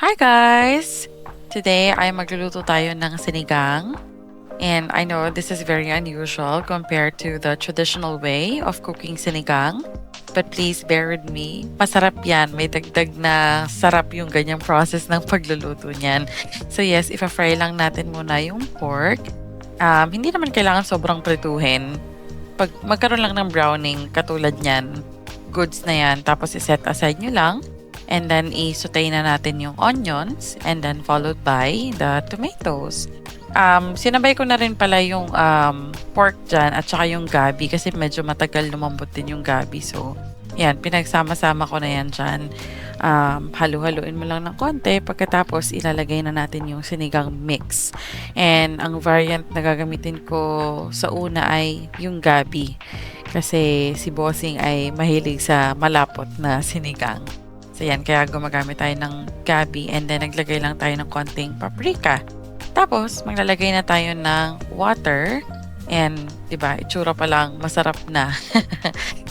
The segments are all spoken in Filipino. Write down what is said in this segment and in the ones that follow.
Hi guys! Today ay magluluto tayo ng sinigang. And I know this is very unusual compared to the traditional way of cooking sinigang. But please bear with me. Masarap yan. May dagdag na sarap yung ganyang process ng pagluluto niyan. So yes, ipa-fry lang natin muna yung pork. Hindi naman kailangan sobrang prituhin. Pag magkaroon lang ng browning katulad niyan, goods na yan. Tapos iset aside nyo lang. And then, i-saute na natin yung onions and then followed by the tomatoes. Sinabay ko na rin pala yung pork dyan at saka yung gabi kasi medyo matagal lumambot din yung gabi. So, yan, pinagsama-sama ko na yan dyan. Halu-haluin mo lang ng konti. Pagkatapos, ilalagay na natin yung sinigang mix. And ang variant na gagamitin ko sa una ay yung gabi. Kasi si Bossing ay mahilig sa malapot na sinigang. So yan, kaya gumagamit tayo ng gabi and then naglagay lang tayo ng konting paprika. Tapos, maglalagay na tayo ng water and, diba, itsura pa lang, masarap na.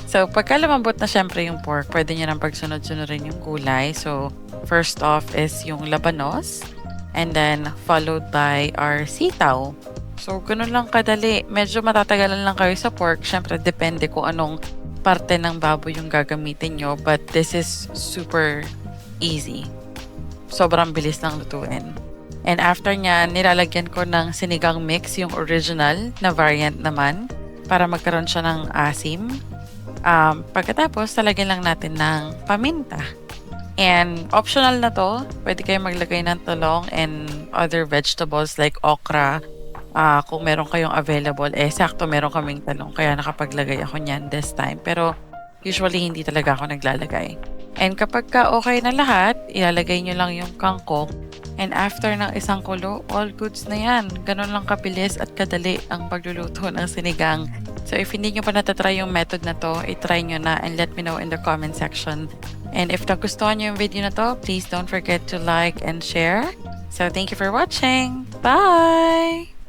So, pagka lumambot na syempre yung pork, pwede nyo nang pagsunod-sunodin yung gulay. So, first off is yung labanos and then followed by our sitaw. So, ganun lang kadali. Medyo matatagalan lang kayo sa pork. Syempre, depende kung anong parte ng baboy yung gagamitin nyo, but this is super easy. Sobrang bilis lang lutuin. And after nya, nilalagyan ko ng sinigang mix, yung original na variant naman, para magkaroon siya ng asim. Pagkatapos, talagyan lang natin ng paminta. And optional na to, pwede kayo maglagay ng talong and other vegetables like okra. Kung meron kayong available, sakto meron kaming talong, kaya nakapaglagay ako niyan this time. Pero usually hindi talaga ako naglalagay. And kapag okay na lahat, ilalagay nyo lang yung kangkong. And after ng isang kulo, all goods na yan. Ganun lang kabilis at kadali ang pagluluto ng sinigang. So if hindi nyo pa natatry yung method na to, itry nyo na and let me know in the comment section. And if nagustuhan nyo yung video na to, please don't forget to like and share. So thank you for watching. Bye!